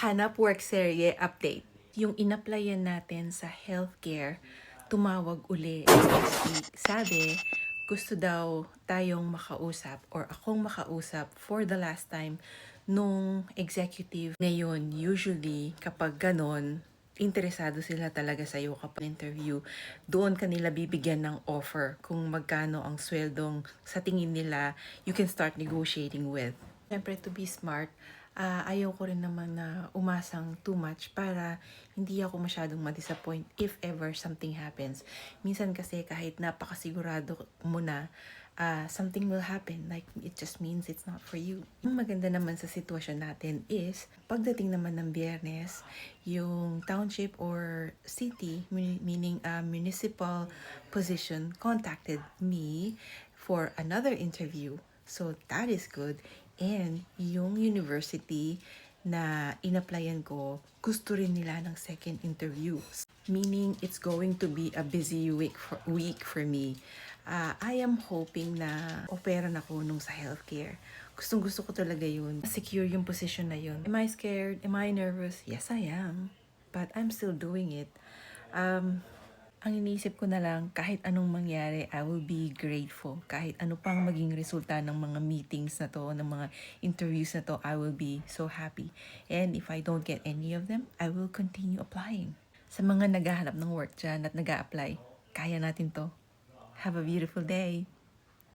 Hanap work serye update. Yung inapplyan natin sa healthcare, tumawag uli last week. Sabi, gusto daw tayong makausap or akong makausap for the last time nung executive. Ngayon, usually kapag ganon, interesado sila talaga sa'yo kapag interview. Doon kanila bibigyan ng offer kung magkano ang sweldong sa tingin nila you can start negotiating with. Siyempre, to be smart, ayaw ko rin naman na umasang too much para hindi ako masyadong ma-disappoint if ever something happens. Minsan kasi kahit napakasigurado mo na something will happen, like it just means it's not for you. Yung maganda naman sa sitwasyon natin is, pagdating naman ng Biyernes, yung township or city, meaning municipal position, contacted me for another interview. So that is good. And yung university na inapplyan ko, gusto rin nila ng second interview. Meaning, it's going to be a busy week for me. I am hoping na operan ako nung sa healthcare. Gustong gusto ko talaga yun. Secure yung position na yun. Am I scared? Am I nervous? Yes, I am. But I'm still doing it. Ang iniisip ko na lang, kahit anong mangyari, I will be grateful. Kahit ano pang maging resulta ng mga meetings na to, ng mga interviews na to, I will be so happy. And if I don't get any of them, I will continue applying. Sa mga naghahanap ng work dyan at nag-a-apply, kaya natin to. Have a beautiful day!